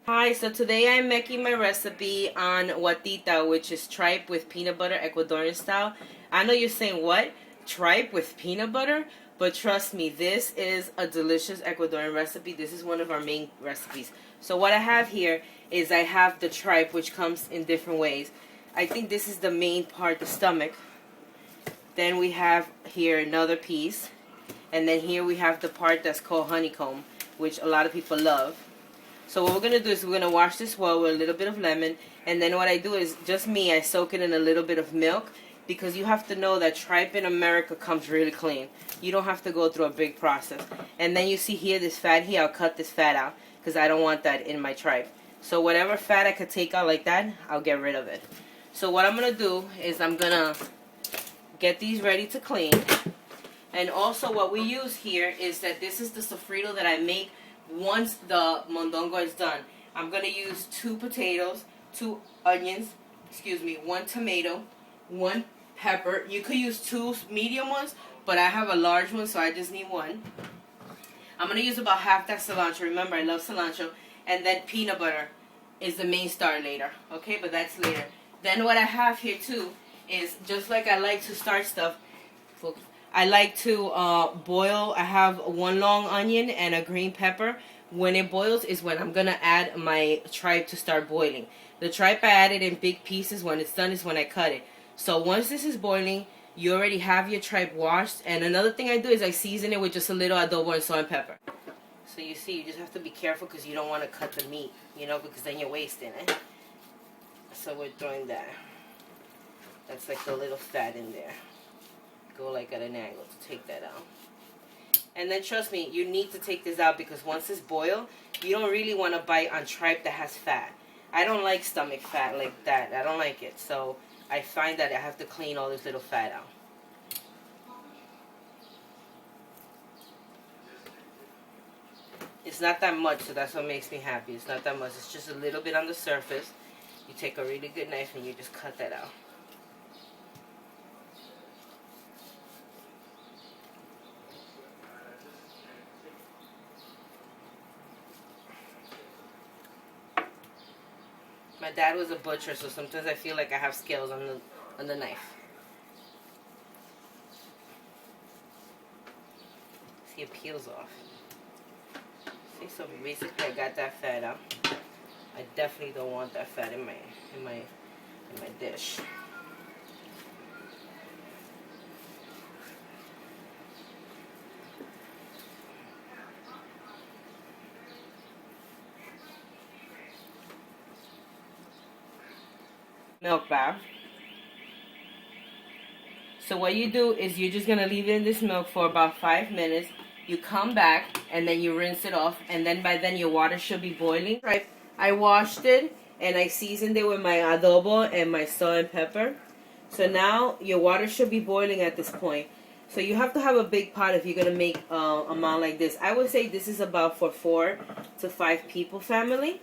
Hi, so today I'm making my recipe on guatita, which is tripe with peanut butter, Ecuadorian style. I know you're saying, what? Tripe with peanut butter? But trust me, this is a delicious Ecuadorian recipe. This is one of our main recipes. So what I have here is I have the tripe, which comes in different ways. I think this is the main part, the stomach. Then we have here another piece. And then here we have the part that's called honeycomb, which a lot of people love. So what we're going to do is we're going to wash this well with a little bit of lemon. And then what I do is, just me, I soak it in a little bit of milk. Because you have to know that tripe in America comes really clean. You don't have to go through a big process. And then you see here this fat here, I'll cut this fat out. Because I don't want that in my tripe. So whatever fat I could take out like that, I'll get rid of it. So what I'm going to do is I'm going to get these ready to clean. And also what we use here is that this is the sofrito that I make once the mondongo is done. I'm going to use 2 potatoes, 2 onions, 1 tomato, 1 pepper. You could use 2 medium ones, but I have a large one, so I just need 1. I'm going to use about half that cilantro. Remember, I love cilantro. And then peanut butter is the main star later. Okay, but that's later. Then what I have here too is, just like I like to start stuff, I like to boil. I have 1 long onion and a green pepper. When it boils is when I'm going to add my tripe to start boiling. The tripe I added in big pieces. When it's done is when I cut it. So once this is boiling, you already have your tripe washed. And another thing I do is I season it with just a little adobo and salt and pepper. So you see, you just have to be careful because you don't want to cut the meat, because then you're wasting it. So we're throwing that. That's like the little fat in there. Go like at an angle to take that out. And then trust me, you need to take this out because once it's boiled, you don't really want to bite on tripe that has fat. I don't like stomach fat like that. I don't like it. So I find that I have to clean all this little fat out. It's not that much, so that's what makes me happy. It's not that much. It's just a little bit on the surface. You take a really good knife and you just cut that out. My dad was a butcher, so sometimes I feel like I have scales on the knife. See, it peels off. See, so basically I got that fat out. I definitely don't want that fat in my dish. Milk bath. So what you do is you're just going to leave it in this milk for about 5 minutes. You come back and then you rinse it off, and then by then your water should be boiling. Right. I washed it and I seasoned it with my adobo and my salt and pepper. So now your water should be boiling at this point. So you have to have a big pot if you're going to make an amount like this. I would say this is about for 4 to 5 people family.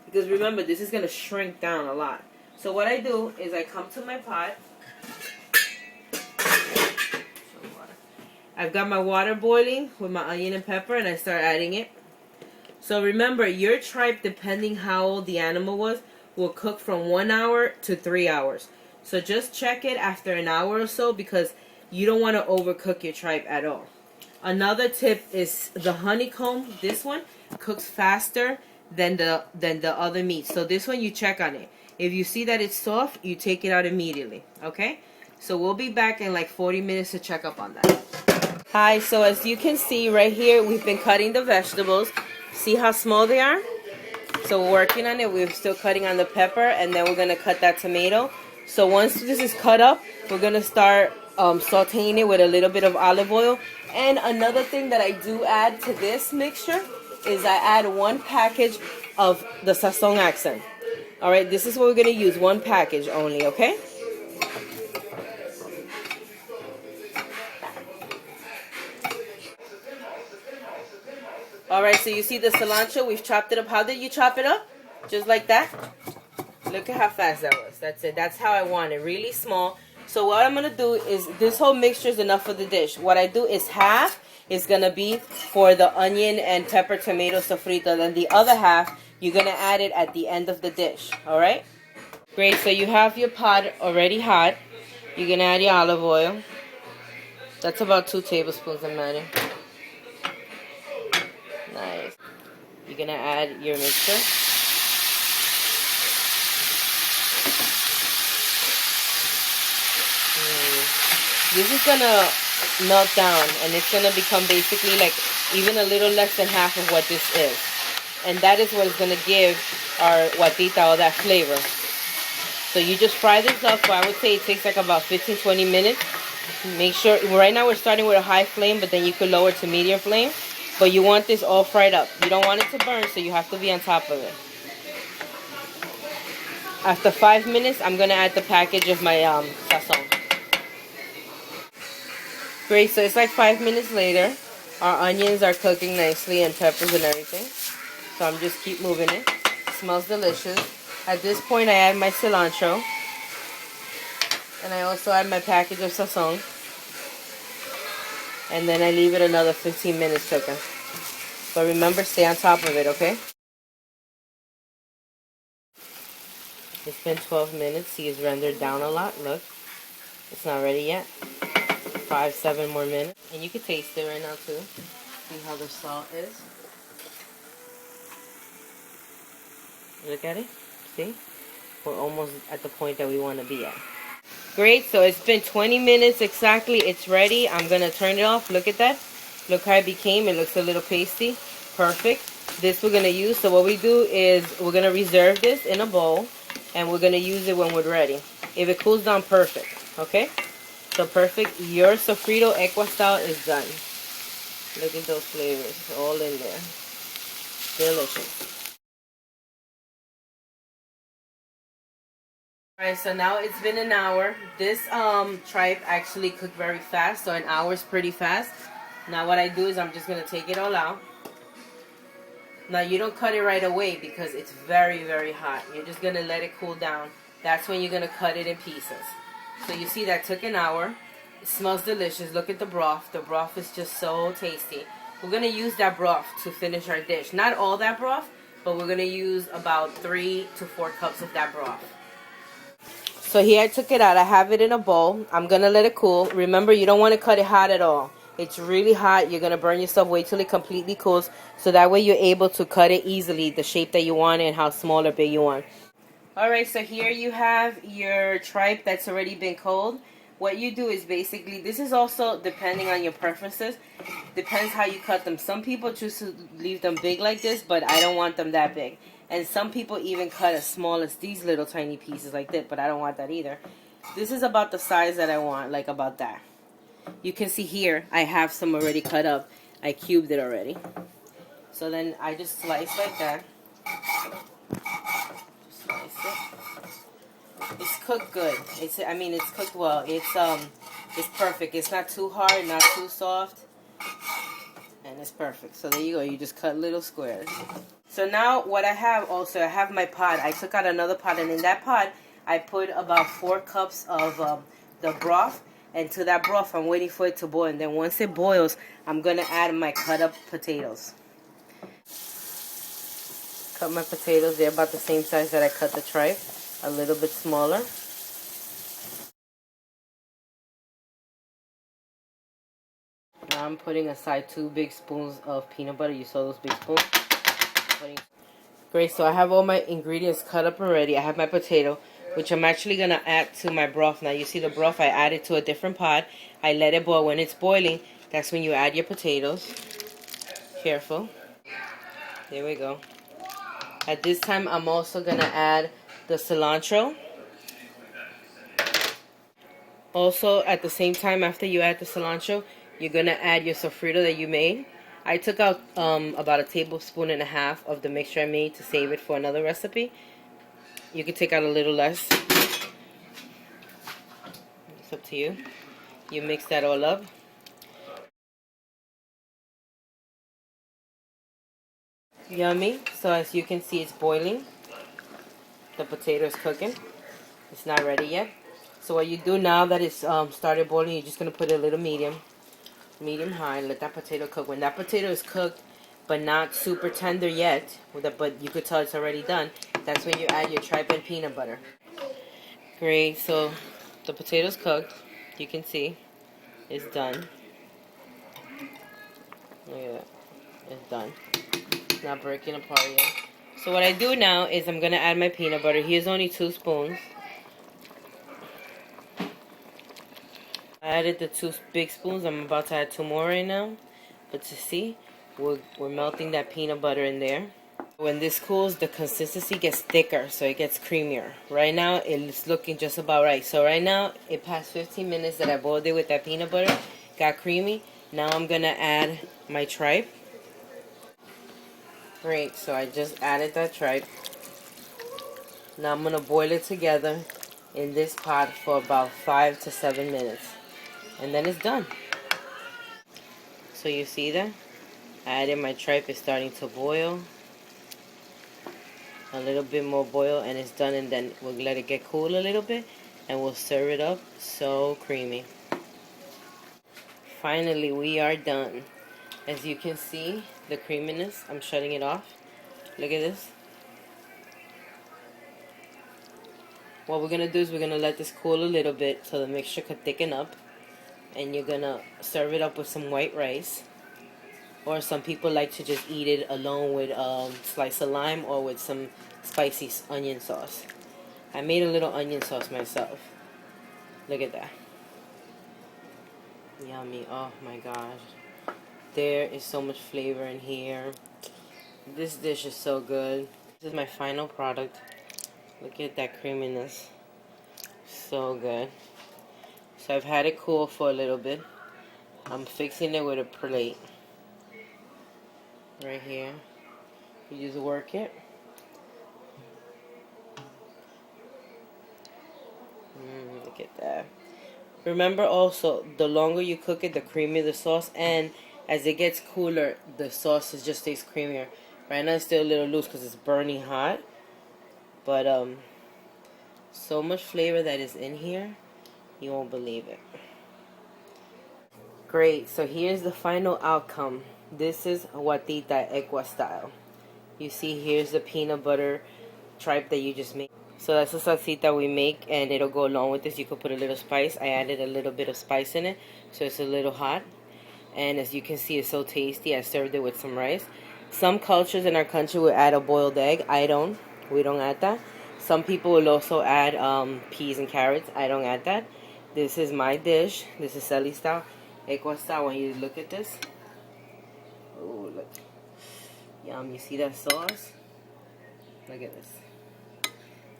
Because remember, this is going to shrink down a lot. So what I do is I come to my pot. I've got my water boiling with my onion and pepper, and I start adding it. So remember, your tripe, depending how old the animal was, will cook from 1 hour to 3 hours. So just check it after an hour or so because you don't want to overcook your tripe at all. Another tip is the honeycomb. This one cooks faster than the other meat. So this one you check on it. If you see that it's soft, you take it out immediately, okay? So we'll be back in like 40 minutes to check up on that. Hi, so as you can see right here, we've been cutting the vegetables. See how small they are? So we're working on it. We're still cutting on the pepper, and then we're going to cut that tomato. So once this is cut up, we're going to start sauteing it with a little bit of olive oil. And another thing that I do add to this mixture is I add 1 package of the Sazon Accent. Alright, this is what we're going to use, 1 package only, okay? Alright, so you see the cilantro, we've chopped it up. How did you chop it up? Just like that? Look at how fast that was. That's it. That's how I want it, really small. So what I'm going to do is, this whole mixture is enough for the dish. What I do is half is going to be for the onion and pepper tomato sofrito. Then the other half, You're going to add it at the end of the dish, all right? Great, so you have your pot already hot. You're going to add your olive oil. That's about 2 tablespoons I'm adding. Nice. You're going to add your mixture. This is going to melt down, and it's going to become basically like even a little less than half of what this is. And that is what is going to give our guatita all that flavor. So you just fry this up for, I would say it takes like about 15-20 minutes. Make sure, right now we're starting with a high flame, but then you could lower to medium flame. But you want this all fried up. You don't want it to burn, so you have to be on top of it. After 5 minutes, I'm going to add the package of my sazon. Great, so it's like 5 minutes later. Our onions are cooking nicely and peppers and everything. So I'm just keep moving it. It smells delicious. At this point, I add my cilantro. And I also add my package of sazon. And then I leave it another 15 minutes cooking. But remember, stay on top of it, okay? It's been 12 minutes. See, it's rendered down a lot. Look. It's not ready yet. 5-7 more minutes. And you can taste it right now, too. See how the salt is. Look at it. See? We're almost at the point that we want to be at. Great, so it's been 20 minutes exactly. It's ready. I'm going to turn it off. Look at that. Look how it became. It looks a little pasty. Perfect. This we're going to use. So what we do is we're going to reserve this in a bowl. And we're going to use it when we're ready. If it cools down, perfect. Okay? So perfect. Your sofrito Equa style is done. Look at those flavors. All in there. Delicious. Alright, so now it's been an hour. This tripe actually cooked very fast, so an hour is pretty fast. Now what I do is I'm just going to take it all out. Now you don't cut it right away because it's very, very hot. You're just going to let it cool down. That's when you're going to cut it in pieces. So you see that took an hour. It smells delicious. Look at the broth. The broth is just so tasty. We're going to use that broth to finish our dish. Not all that broth, but we're going to use about 3 to 4 cups of that broth. So here I took it out. I have it in a bowl. I'm going to let it cool. Remember, you don't want to cut it hot at all. It's really hot. You're going to burn yourself. Wait till it completely cools. So that way you're able to cut it easily, the shape that you want and how small or big you want. Alright, so here you have your tripe that's already been cold. What you do is basically, this is also depending on your preferences. Depends how you cut them. Some people choose to leave them big like this, but I don't want them that big. And some people even cut as small as these little tiny pieces like this, but I don't want that either. This is about the size that I want, like about that. You can see here, I have some already cut up. I cubed it already. So then I just slice like that. Just slice it. It's cooked good. It's cooked well. It's perfect. It's not too hard, not too soft. And it's perfect. So there you go. You just cut little squares. So now what I have also, I have my pot. I took out another pot, and in that pot, I put about 4 cups of the broth. And to that broth, I'm waiting for it to boil. And then once it boils, I'm going to add my cut up potatoes. Cut my potatoes. They're about the same size that I cut the tripe. A little bit smaller. Now I'm putting aside 2 big spoons of peanut butter. You saw those big spoons? Great, so I have all my ingredients cut up already. I have my potato, which I'm actually going to add to my broth. Now you see the broth, I added to a different pot. I let it boil. When it's boiling, that's when you add your potatoes. Careful. There we go. At this time, I'm also going to add the cilantro. Also, at the same time, after you add the cilantro, you're going to add your sofrito that you made. I took out about 1.5 tablespoons of the mixture I made to save it for another recipe. You can take out a little less. It's up to you. You mix that all up. Yummy. So as you can see, it's boiling. The potato is cooking. It's not ready yet. So what you do now that it's started boiling, you're just going to put it a little medium high, let that potato cook. When that potato is cooked, but not super tender yet. But you could tell it's already done. That's when you add your tripe and peanut butter. Great, so the potatoes cooked. You can see it's done. Look at that. It's done. It's not breaking apart yet. So what I do now is I'm going to add my peanut butter. Here's only 2 spoons. I added the 2 big spoons. I'm about to add 2 more right now. But to see, we're melting that peanut butter in there. When this cools, the consistency gets thicker, so it gets creamier. Right now, it's looking just about right. So right now, it passed 15 minutes that I boiled it with that peanut butter. Got creamy. Now I'm going to add my tripe. Great, so I just added that tripe. Now I'm going to boil it together in this pot for about 5 to 7 minutes. And then it's done. So you see that? I added my tripe. It's starting to boil. A little bit more boil and it's done, and then we'll let it get cool a little bit and we'll serve it up. So creamy. Finally, we are done. As you can see, the creaminess, I'm shutting it off. Look at this. What we're going to do is we're going to let this cool a little bit so the mixture could thicken up. And you're going to serve it up with some white rice. Or some people like to just eat it alone with a slice of lime or with some spicy onion sauce. I made a little onion sauce myself. Look at that. Yummy. Oh my gosh. There is so much flavor in here. This dish is so good. This is my final product. Look at that creaminess. So good. So I've had it cool for a little bit. I'm fixing it with a plate. Right here. You just work it. Look at that. Remember also, the longer you cook it, the creamier the sauce. And as it gets cooler, the sauce just stays creamier. Right now it's still a little loose because it's burning hot. But so much flavor that is in here. You won't believe it. Great, so here's the final outcome. This is Guatita Equa style. You see, here's the peanut butter tripe that you just made. So that's the salsita we make, and it'll go along with this. You could put a little spice. I added a little bit of spice in it, so it's a little hot. And as you can see, it's so tasty. I served it with some rice. Some cultures in our country will add a boiled egg. I don't. We don't add that. Some people will also add peas and carrots. I don't add that. This is my dish. This is Sally style. Equa style. When you look at this. Oh, look. Yum. You see that sauce? Look at this.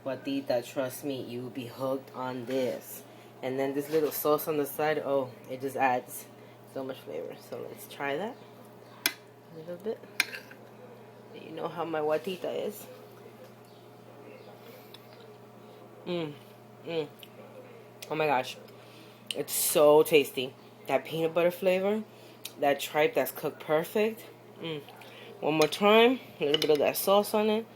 Guatita, trust me, you will be hooked on this. And then this little sauce on the side, oh, it just adds so much flavor. So let's try that a little bit. You know how my guatita is. Oh my gosh. It's so tasty. That peanut butter flavor, that tripe that's cooked perfect. One more time, a little bit of that sauce on it.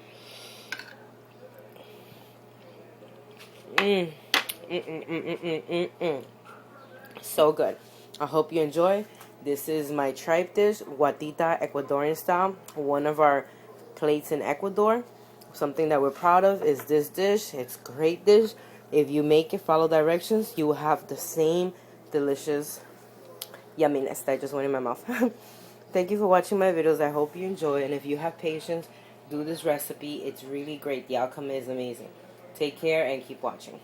So good. I hope you enjoy. This is my tripe dish, Guatita Ecuadorian style. One of our plates in Ecuador. Something that we're proud of is this dish. It's a great dish. If you make it, follow directions, you will have the same delicious yumminess that just went in my mouth. Thank you for watching my videos. I hope you enjoy. And if you have patience, do this recipe. It's really great. The outcome is amazing. Take care and keep watching.